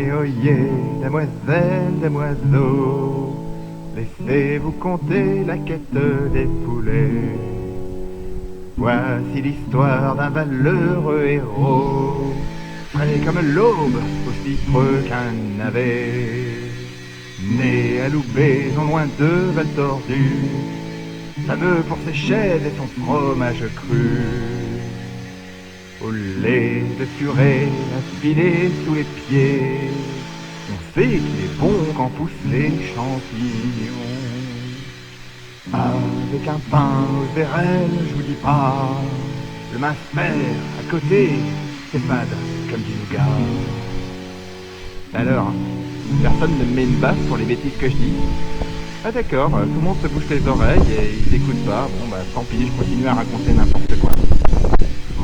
Oyez, oyez, demoiselles, demoiseaux, laissez-vous compter la quête des poulets. Voici l'histoire d'un valeureux héros, frais comme l'aube, aussi preux qu'un navet. Né à Loubet, non loin de Val Tordu, fameux pour ses chèvres et son fromage cru. Au lait de furet affilé sous les pieds, on sait qu'il est bon quand poussent les champignons. Avec un pain aux érelles, je vous dis pas, le mince père à côté, c'est fade comme du nougat. Alors, personne ne me met une baffe pour les bêtises que je dis? Ah d'accord, tout le monde se bouche les oreilles et ils écoutent pas, bon bah tant pis, je continue à raconter n'importe quoi.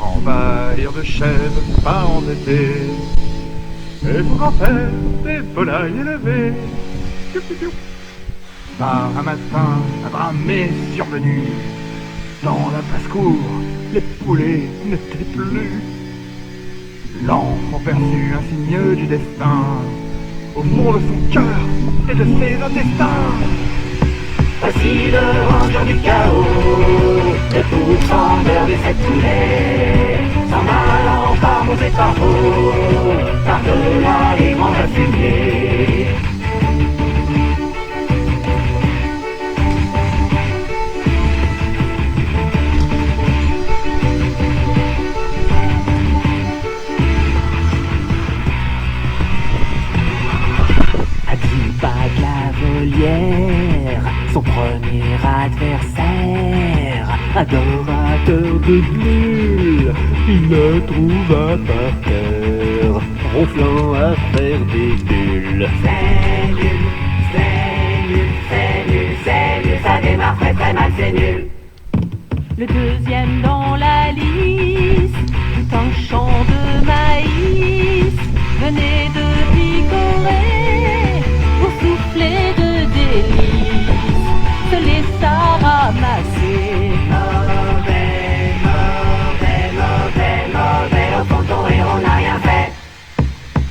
Envahir de chèvres, pas endetté, et son grand-père, des volailles élevées. Piou, piou, piou. Par un matin, un bramé survenu, dans la basse-cour, les poulets n'étaient plus. L'enfant perçut un signe du destin, au fond de son cœur et de ses intestins. Voici le ranger du chaos, le pourfendeur des 7 poulets, s'en allant par monts et par hauts, par-delà les grands fumiers. À 10 pas de la volière, son premier adversaire, adorateur de bleu, il le trouva par terre, ronflant à faire des bulles. C'est nul, c'est nul, c'est nul, c'est nul, ça démarre très très mal, c'est nul. Le deuxième dans la liste, tout un champ de maïs venait de picorer pour souffler de délices, se laissa ramasser. Mauvais, mauvais, mauvais, mauvais, au fond ton héros n'a rien fait.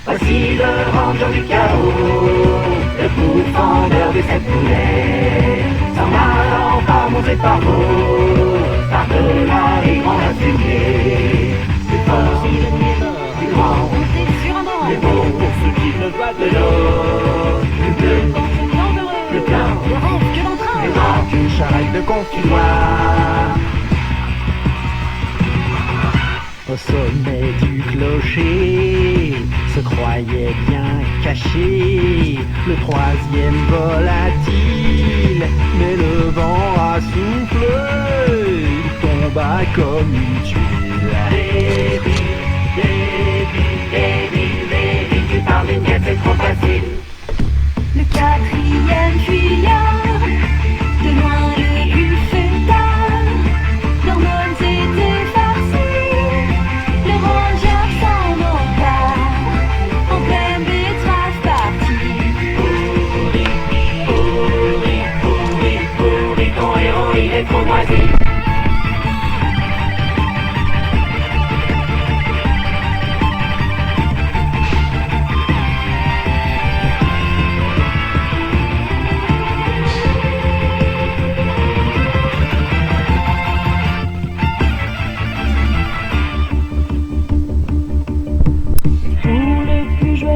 Voici le ranger du chaos, le pourfendeur des 7 poulets, s'en allant par monts et par hauts, par-delà les grands fumiers. Plus fort, plus grand, Monter sur un banc, plus beau pour ceux qui ne voient de l'eau, plus bleu, plus plein, le rêve que l'on plus traîne. grand qu'une charrette de confinoir. Au sommet du clocher se croyait bien caché le troisième volatile, mais le vent a soufflé, il tomba comme une tuile. Débile, débile, débile, débile, tu parles d'une guêpe, c'est trop facile. Le quatrième fuyard, de loin le buffet tard, l'hormone s'était farcie, le ranger s'en manqua, en pleine betterave partie. Pourri, pourri, pourri, pourri, ton héros il est trop moisi.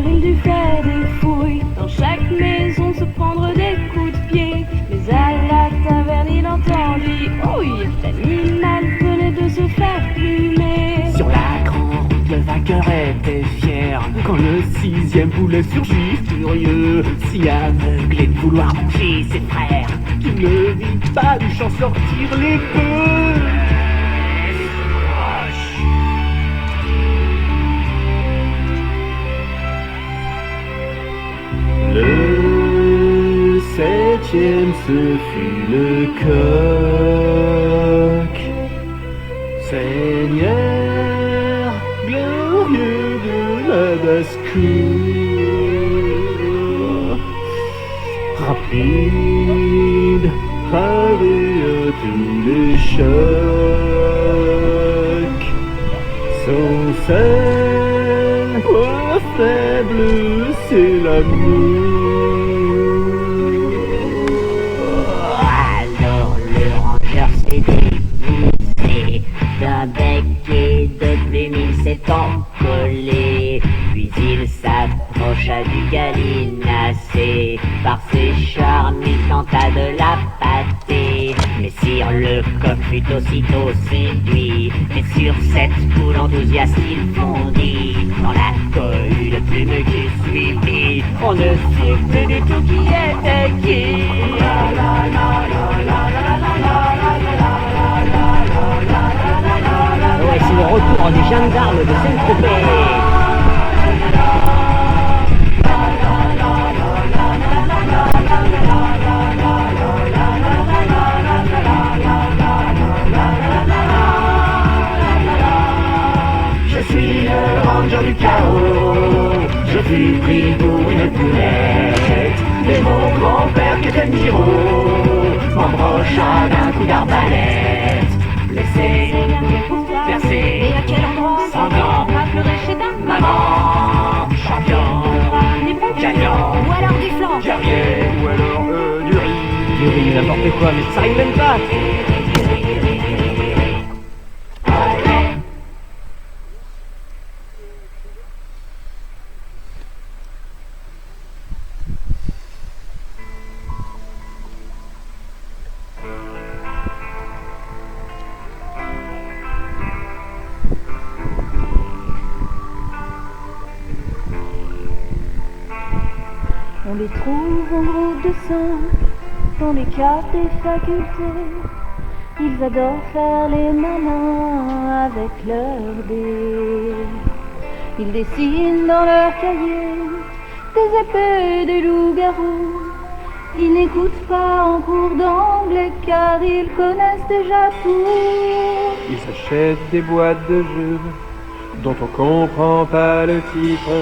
Il dut faire des fouilles dans chaque maison, se prendre des coups de pied. Mais à la taverne il entendit ouille, l'animal venait de se faire plumer. Sur la grande route, le vainqueur était fier quand le 6e poulet surgit furieux, si aveuglé de vouloir manger ses frères qu'il ne vit pas du champ sortir les bœufs. Le 7e, ce fut le coq, Seigneur glorieux de la basse-cour. Rapide, pavé à tous les chocs, son seul coiffé faible, c'est l'amour. Alors le rangeur s'est dévissé d'un bec et de plumes, il s'est encollé. Puis il s'approcha du gallinacé. Par ses charmes, il tenta de la pâter. Mais sire, le coq fut aussitôt séduit. Et sur cette poule enthousiaste, il fondit dans la cohue de plumes qui suivit. On ne sait plus du tout qui était qui. Ouais, c'est le retour des gendarmes de Saint-Tropez. Je suis le ranger du chaos, je fus pris pour une poulette. Et mon grand-père qui était Miro m'embrocha d'un coup d'arbalète. Blessé, percé, Et à quel endroit sanglant, on va pleurer chez ta maman, champion, gagnant, Ou alors du flan. guerrier, Ou alors du riz. Du riz, n'importe quoi, mais ça arrive même pas. On les trouve en groupe de 5 dans les caves des facultés. Ils adorent faire les malins avec leurs dés. Ils dessinent dans leurs cahiers des épées, des loups-garous. Ils n'écoutent pas en cours d'anglais car ils connaissent déjà tout. Ils s'achètent des boîtes de jeux dont on comprend pas le titre.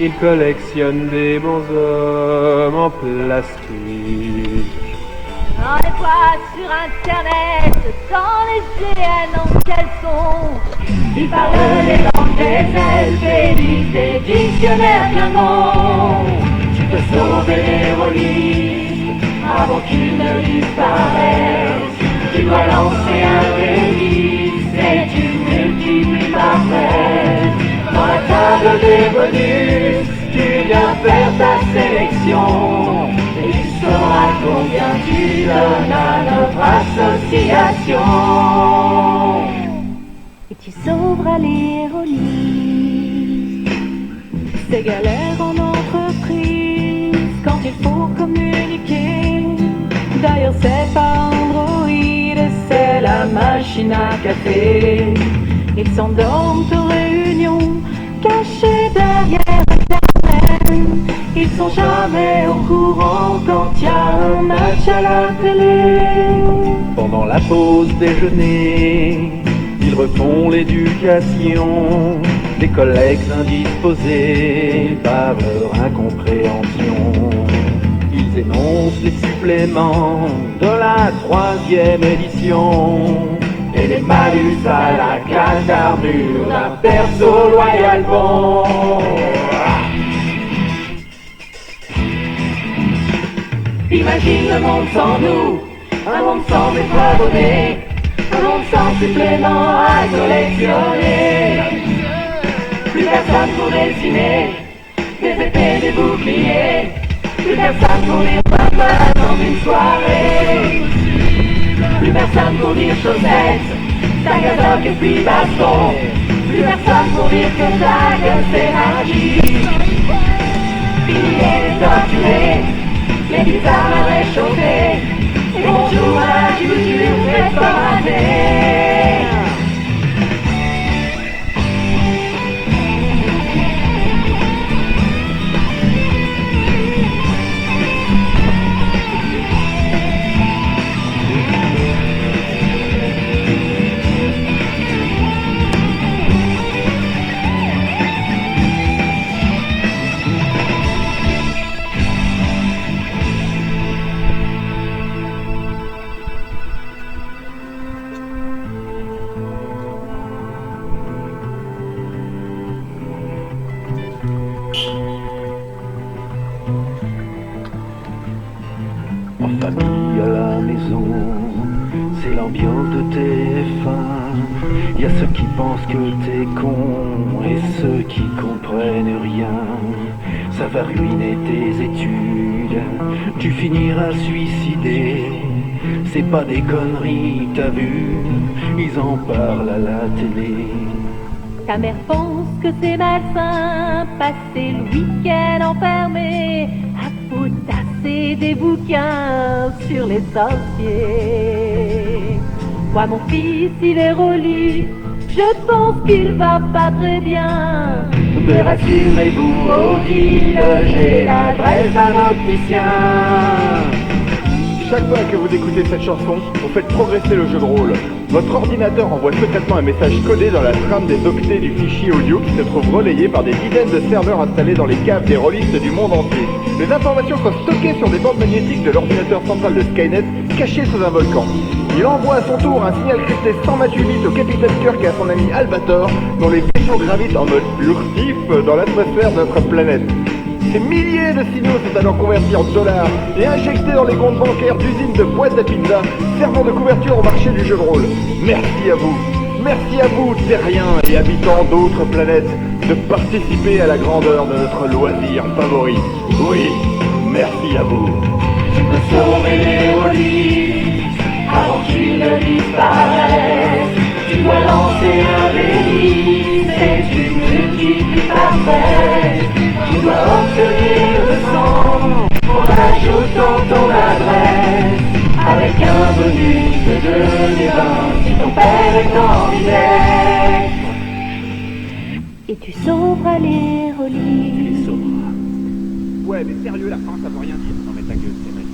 Ils collectionnent des bonshommes en plastique. On les voit sur internet sans les GN en caleçon. ils parlent les langues des elfes et lisent des dictionnaires Klingon. Tu peux sauver les rôlistes avant qu'ils ne disparaissent. Tu dois lancer un délice et tu multiplies par 13. Dans la table des bonus, tu viens faire ta sélection. Et tu sauras combien tu donnes à notre association. Et tu sauveras les rôlistes. Ces galères en entreprise quand il faut communiquer. D'ailleurs c'est pas Android, c'est la machine à café. Ils s'endorment aux réunions, cachés derrière Internet. Ils sont jamais au courant quand y a un match à la télé. Pendant la pause déjeuner, ils refont l'éducation des collègues indisposés par leur incompréhension. Ils énoncent les suppléments de la 3e édition et les malus à la cage d'armure d'un perso loyal bon. Imagine le monde sans nous, un monde sans défavonnés, un monde sans suppléments à collectionner. Plus personne pour dessiner des épées, des boucliers. Plus personne pour dire papa dans une soirée. Plus personne pour dire chaussettes, tagadoc et puis baston. Plus personne pour dire que ta gueule c'est magie. Fini les torturés, les guitares à réchauffer. Et bonjour à la culture faites formater. l'ambiance de TF1. Y a ceux qui pensent que t'es con et ceux qui comprennent rien. Ça va ruiner tes études, tu finiras suicidé. C'est pas des conneries, t'as vu, ils en parlent à la télé. Ta mère pense que c'est malsain, passer le week-end enfermé à potasser des bouquins sur les sorciers. Moi mon fils il est relu, je pense qu'il va pas très bien. Mais rassurez-vous, Odile, j'ai l'adresse d'un opticien. Chaque fois que vous écoutez cette chanson, vous faites progresser le jeu de rôle. Votre ordinateur envoie secrètement un message codé dans la trame des octets du fichier audio qui se trouve relayé par des dizaines de serveurs installés dans les caves des rôlistes du monde entier. Les informations sont stockées sur des bandes magnétiques de l'ordinateur central de Skynet, caché sous un volcan. Il envoie à son tour un signal crypté 128 bits au capitaine Kirk et à son ami Albator, dont les vaisseaux gravitent en mode furtif dans l'atmosphère de notre planète. Ces milliers de signaux sont alors convertis en dollars et injectés dans les comptes bancaires d'usines de boîtes à pizza, servant de couverture au marché du jeu de rôle. Merci à vous. Merci à vous, terriens et habitants d'autres planètes, de participer à la grandeur de notre loisir favori. Oui, merci à vous. Tu peux sauver les rôlistes avant qu'ils ne disparaissent. Tu dois lancer un délit, c'est une multiplie parfaite. Tu dois obtenir le sang en ajoutant ton adresse, avec un bonus de 2,20 si ton père est candidat. Et tu sauveras les reliques. Ouais, mais sérieux, la fin, ça veut rien dire. Non mais ta gueule, c'est vrai.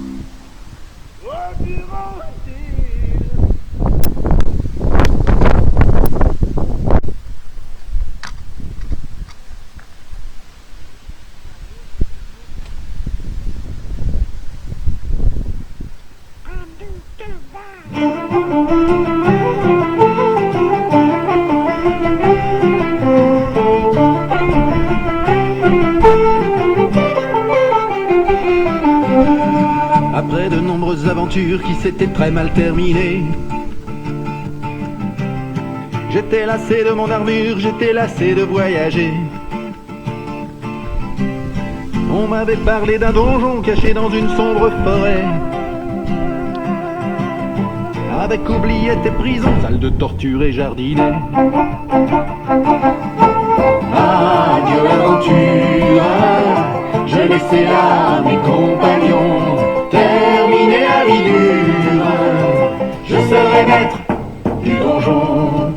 Après de nombreuses aventures qui s'étaient très mal terminées, j'étais lassé de mon armure, j'étais lassé de voyager. On m'avait parlé d'un donjon caché dans une sombre forêt, avec oubliettes et prisons, salles de torture et jardinets. Adieu l'aventure, je laissais là mes compagnons terminer la vie dure. Je serai maître du donjon.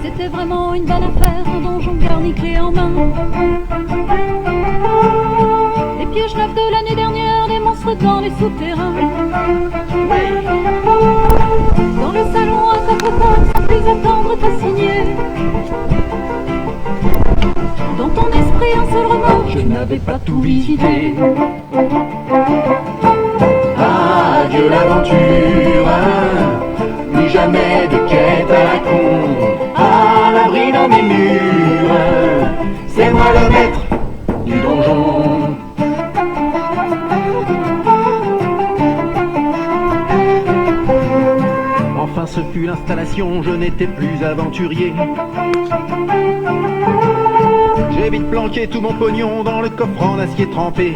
C'était vraiment une bonne affaire, un donjon garni clé en main. Les pièges neufs de l'année dernière, des monstres dans les souterrains. Dans le salon, un coffre-fort, sans plus attendre, t'as signé. Dans ton esprit, un seul remords, Je n'avais pas tout visité. Adieu l'aventure, plus jamais de quête à la con, à l'abri dans mes murs. C'est moi le maître du donjon. Enfin ce fut l'installation, je n'étais plus aventurier. J'ai vite planqué tout mon pognon dans le coffre en acier trempé.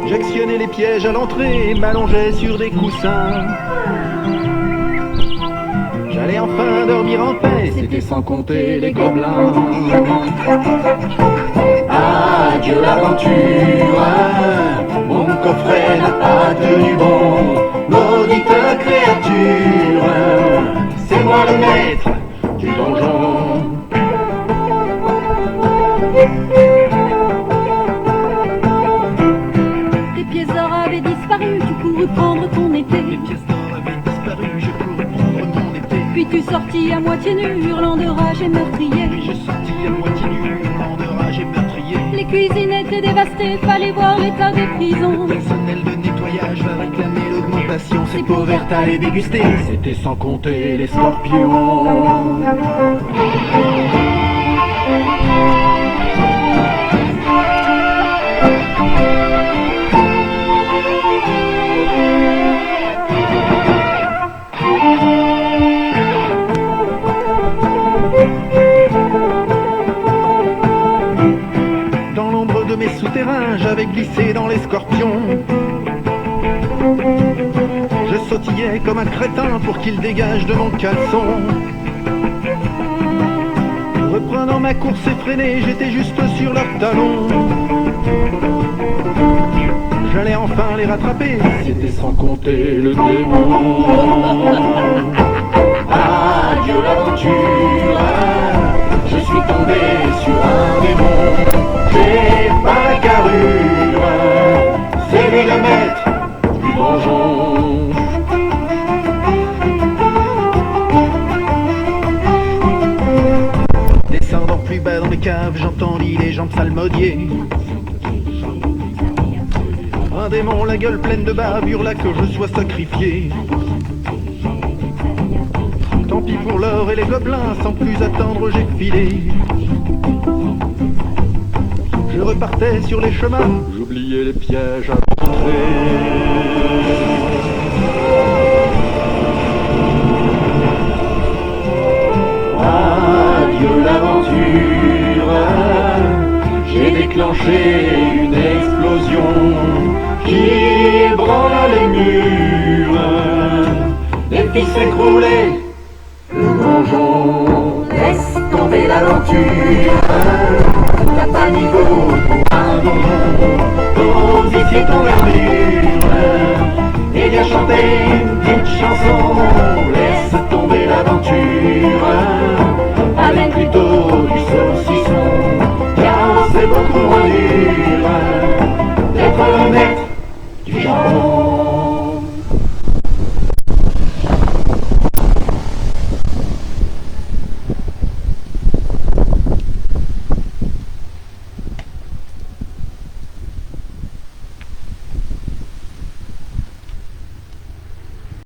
J'actionnais les pièges à l'entrée et m'allongeais sur des coussins. J'allais enfin dormir en paix, c'était sans compter les gobelins. Adieu l'aventure, mon coffret n'a pas tenu bon. Maudite créature, c'est moi le maître du donjon. tes pièces d'or avaient disparu, tu courus prendre ton épée. Les pièces d'or avaient disparu, je courus prendre mon épée. Puis tu sortis à moitié nu, hurlant de rage et meurtrier. Puis je sortis à moitié nu, hurlant de rage et meurtrier. Les cuisines étaient dévastées, fallait voir l'état des prisons. Le personnel de nettoyage va réclamer l'augmentation. Ces pauvertes à les déguster, c'était sans compter les scorpions. avait glissé dans les scorpions. Je sautillais comme un crétin pour qu'il dégage de mon caleçon. Reprenant ma course effrénée, j'étais juste sur leurs talons. J'allais enfin les rattraper, c'était sans compter le démon. Adieu l'aventure, je suis tombé sur un démon. J'ai pas la carrure, c'est lui le maître du donjon. Descendant plus bas dans les caves, j'entendis les gens psalmodier. Un démon, la gueule pleine de bave, hurla que je sois sacrifié. Tant pis pour l'or et les gobelins, sans plus attendre j'ai filé. Je repartais sur les chemins, j'oubliais les pièges à rentrer. Adieu l'aventure, j'ai déclenché une explosion qui ébranla les murs. Les filles s'écroulaient, le donjon. Laisse tomber l'aventure, t'as pas niveau pour un donjon. Pose ici ton armure et viens chanter une petite chanson.